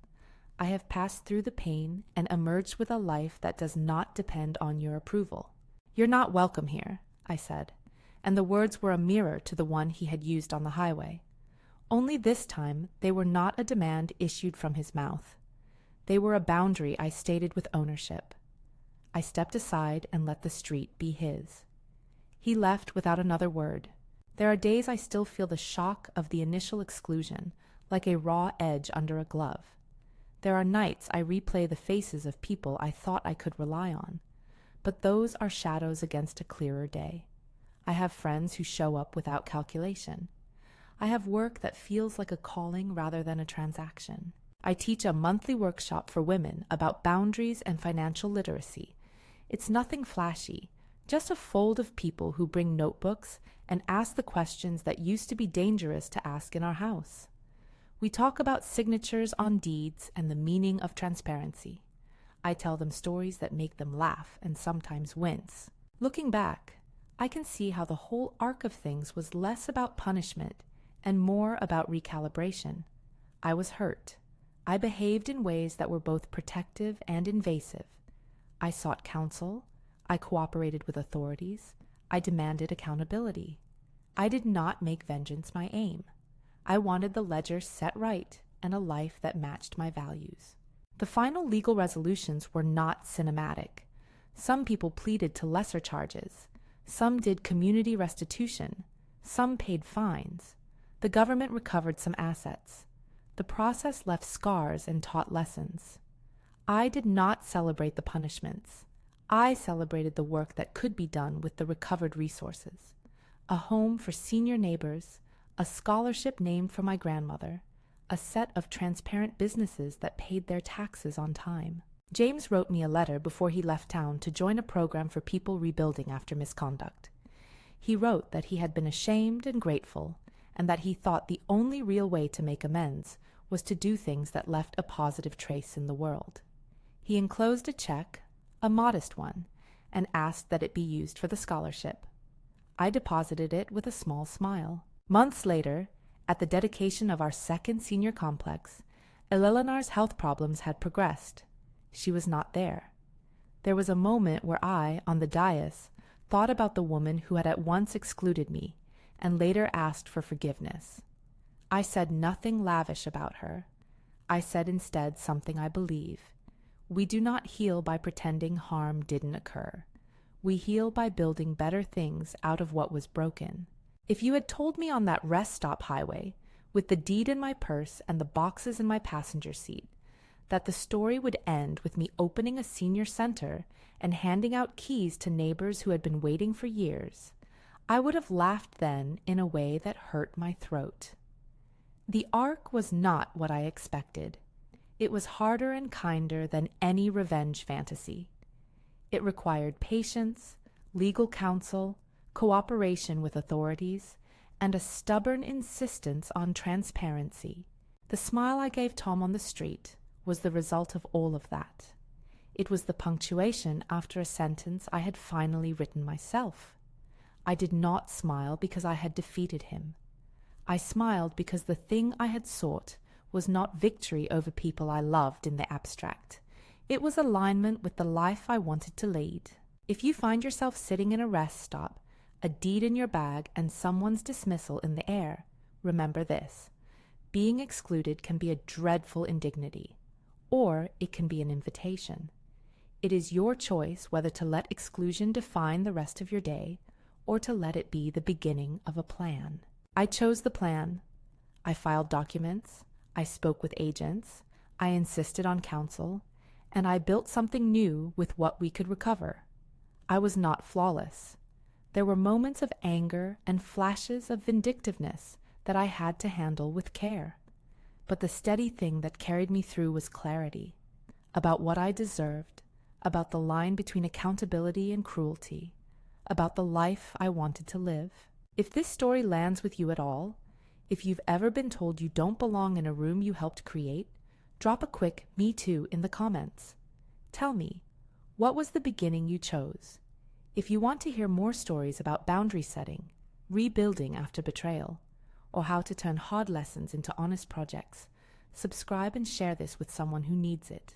I have passed through the pain and emerged with a life that does not depend on your approval." "You're not welcome here," I said, and the words were a mirror to the one he had used on the highway. Only this time they were not a demand issued from his mouth. They were a boundary I stated with ownership. I stepped aside and let the street be his. He left without another word. There are days I still feel the shock of the initial exclusion, like a raw edge under a glove. There are nights I replay the faces of people I thought I could rely on, but those are shadows against a clearer day. I have friends who show up without calculation. I have work that feels like a calling rather than a transaction. I teach a monthly workshop for women about boundaries and financial literacy. It's nothing flashy, just a fold of people who bring notebooks and ask the questions that used to be dangerous to ask in our house. We talk about signatures on deeds and the meaning of transparency. I tell them stories that make them laugh and sometimes wince. Looking back, I can see how the whole arc of things was less about punishment and more about recalibration. I was hurt. I behaved in ways that were both protective and invasive. I sought counsel. I cooperated with authorities. I demanded accountability. I did not make vengeance my aim. I wanted the ledger set right and a life that matched my values. The final legal resolutions were not cinematic. Some people pleaded to lesser charges. Some did community restitution. Some paid fines. The government recovered some assets. The process left scars and taught lessons. I did not celebrate the punishments. I celebrated the work that could be done with the recovered resources. A home for senior neighbors, a scholarship named for my grandmother, a set of transparent businesses that paid their taxes on time. James wrote me a letter before he left town to join a program for people rebuilding after misconduct. He wrote that he had been ashamed and grateful, and that he thought the only real way to make amends was to do things that left a positive trace in the world. He enclosed a check, a modest one, and asked that it be used for the scholarship. I deposited it with a small smile. Months later, at the dedication of our second senior complex, Eleanor's health problems had progressed. She was not there. There was a moment where I, on the dais, thought about the woman who had at once excluded me and later asked for forgiveness. I said nothing lavish about her. I said instead something I believe. We do not heal by pretending harm didn't occur. We heal by building better things out of what was broken. If you had told me on that rest stop highway, with the deed in my purse and the boxes in my passenger seat, that the story would end with me opening a senior center and handing out keys to neighbors who had been waiting for years, I would have laughed then in a way that hurt my throat. The arc was not what I expected. It was harder and kinder than any revenge fantasy. It required patience, legal counsel, cooperation with authorities, and a stubborn insistence on transparency. The smile I gave Tom on the street was the result of all of that. It was the punctuation after a sentence I had finally written myself. I did not smile because I had defeated him. I smiled because the thing I had sought was not victory over people I loved in the abstract. It was alignment with the life I wanted to lead. If you find yourself sitting in a rest stop, a deed in your bag, and someone's dismissal in the air, remember this: being excluded can be a dreadful indignity, or it can be an invitation. It is your choice whether to let exclusion define the rest of your day, or to let it be the beginning of a plan. I chose the plan. I filed documents, I spoke with agents, I insisted on counsel, and I built something new with what we could recover. I was not flawless. There were moments of anger and flashes of vindictiveness that I had to handle with care. But the steady thing that carried me through was clarity about what I deserved, about the line between accountability and cruelty, about the life I wanted to live. If this story lands with you at all, if you've ever been told you don't belong in a room you helped create, drop a quick "Me Too" in the comments. Tell me, what was the beginning you chose? If you want to hear more stories about boundary setting, rebuilding after betrayal, or how to turn hard lessons into honest projects, subscribe and share this with someone who needs it.